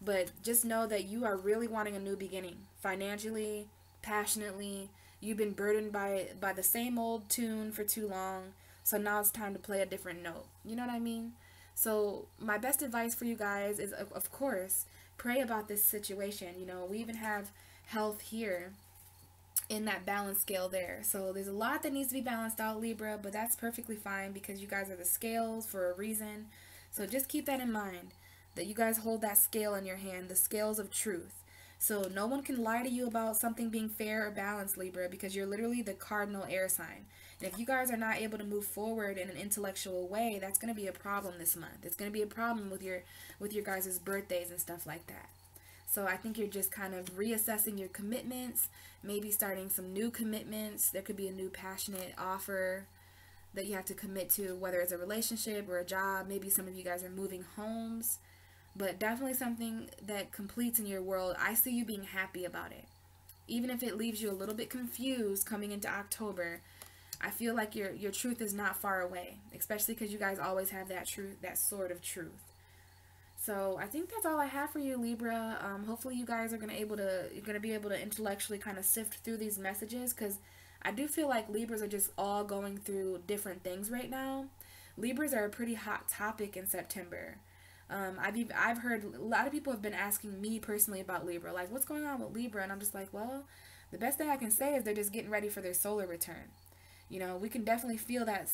But just know that you are really wanting a new beginning. Financially, passionately, you've been burdened by the same old tune for too long. So now it's time to play a different note. You know what I mean? So my best advice for you guys is, of course, pray about this situation. You know, we even have health here in that balance scale there. So there's a lot that needs to be balanced out, Libra, but that's perfectly fine because you guys are the scales for a reason. So just keep that in mind, that you guys hold that scale in your hand, the scales of truth. So no one can lie to you about something being fair or balanced, Libra, because you're literally the cardinal air sign. And if you guys are not able to move forward in an intellectual way, that's going to be a problem this month. It's going to be a problem with your guys' birthdays and stuff like that. So I think you're just kind of reassessing your commitments, maybe starting some new commitments. There could be a new passionate offer that you have to commit to, whether it's a relationship or a job. Maybe some of you guys are moving homes, but definitely something that completes in your world. I see you being happy about it. Even if it leaves you a little bit confused coming into October, I feel like your truth is not far away, especially because you guys always have that truth, that sword of truth. So I think that's all I have for you, Libra. Hopefully you guys are you're gonna be able to intellectually kind of sift through these messages, because I do feel like Libras are just all going through different things right now. Libras are a pretty hot topic in September. I've heard a lot of people have been asking me personally about Libra, like what's going on with Libra, and I'm just like, well, the best thing I can say is they're just getting ready for their solar return. You know, we can definitely feel that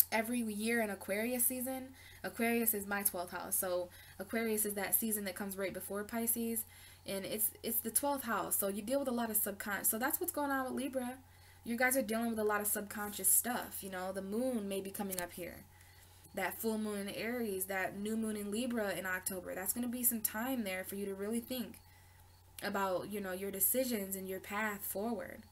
every year in Aquarius season. Aquarius is my 12th house, so Aquarius is that season that comes right before Pisces, and it's the 12th house, so you deal with a lot of subconscious. So that's what's going on with Libra. You guys are dealing with a lot of subconscious stuff. You know, the moon may be coming up here, that full moon in Aries, that new moon in Libra in October. That's going to be some time there for you to really think about, you know, your decisions and your path forward.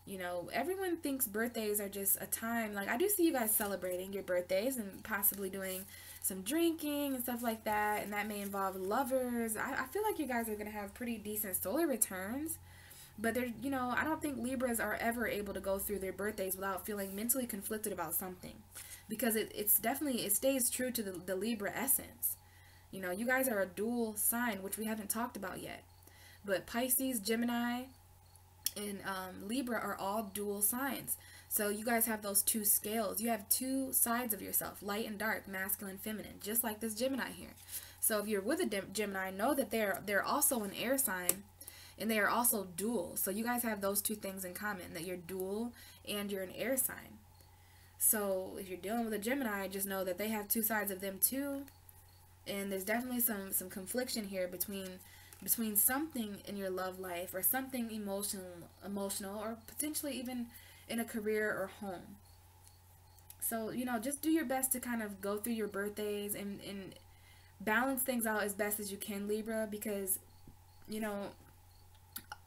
You know, everyone thinks birthdays are just a time, like I do see you guys celebrating your birthdays and possibly doing some drinking and stuff like that, and that may involve lovers. I feel like you guys are going to have pretty decent solar returns, but they're, you know, I don't think Libras are ever able to go through their birthdays without feeling mentally conflicted about something, because it stays true to the Libra essence. You know, you guys are a dual sign, which we haven't talked about yet, but Pisces, Gemini, and Libra are all dual signs. So you guys have those two scales. You have two sides of yourself, light and dark, masculine, feminine, just like this Gemini here. So if you're with a Gemini, know that they're also an air sign, and they are also dual. So you guys have those two things in common, that you're dual and you're an air sign. So if you're dealing with a Gemini, just know that they have two sides of them too. And there's definitely some confliction here between something in your love life, or something emotional, or potentially even in a career or home. So, you know, just do your best to kind of go through your birthdays and balance things out as best as you can, Libra, because, you know,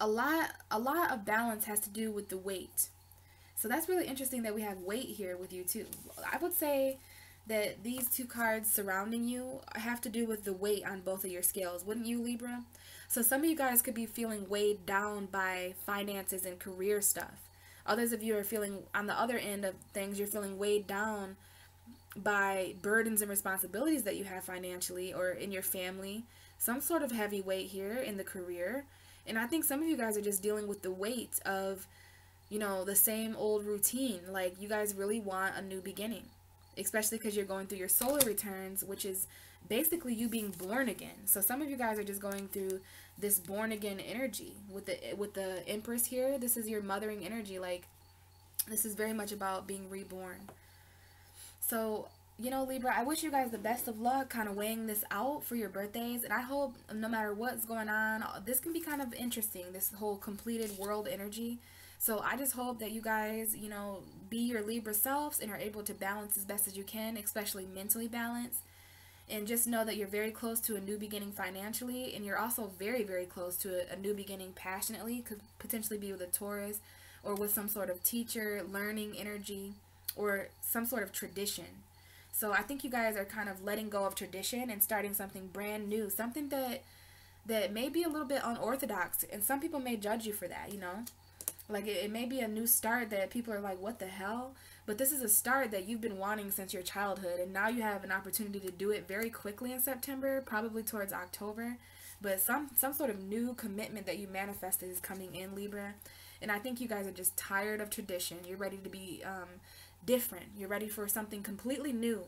a lot of balance has to do with the weight. So that's really interesting that we have weight here with you too. I would say that these two cards surrounding you have to do with the weight on both of your scales, wouldn't you, Libra? So some of you guys could be feeling weighed down by finances and career stuff. Others of you are feeling, on the other end of things, you're feeling weighed down by burdens and responsibilities that you have financially or in your family. Some sort of heavy weight here in the career. And I think some of you guys are just dealing with the weight of, you know, the same old routine. Like, you guys really want a new beginning, especially because you're going through your solar returns, which is basically you being born again. So some of you guys are just going through this born again energy with the Empress here. This is your mothering energy. Like, this is very much about being reborn. So, you know, Libra, I wish you guys the best of luck kind of weighing this out for your birthdays. And I hope no matter what's going on, this can be kind of interesting, this whole completed world energy. So I just hope that you guys, you know, be your Libra selves and are able to balance as best as you can, especially mentally balance. And just know that you're very close to a new beginning financially, and you're also very, very close to a new beginning passionately. Could potentially be with a Taurus or with some sort of teacher, learning energy, or some sort of tradition. So I think you guys are kind of letting go of tradition and starting something brand new, something that may be a little bit unorthodox, and some people may judge you for that, you know. Like, it may be a new start that people are like, what the hell? But this is a start that you've been wanting since your childhood, and now you have an opportunity to do it very quickly in September, probably towards October. But some sort of new commitment that you manifested is coming in, Libra. And I think you guys are just tired of tradition. You're ready to be different. You're ready for something completely new.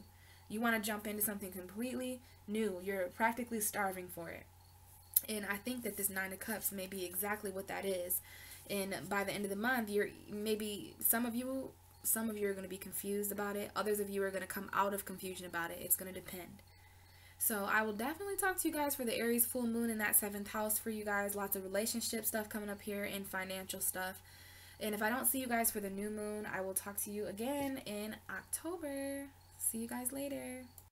You want to jump into something completely new. You're practically starving for it. And I think that this Nine of Cups may be exactly what that is. And by the end of the month, maybe some of you are going to be confused about it. Others of you are going to come out of confusion about it. It's going to depend. So I will definitely talk to you guys for the Aries full moon in that 7th house for you guys. Lots of relationship stuff coming up here and financial stuff. And if I don't see you guys for the new moon, I will talk to you again in October. See you guys later.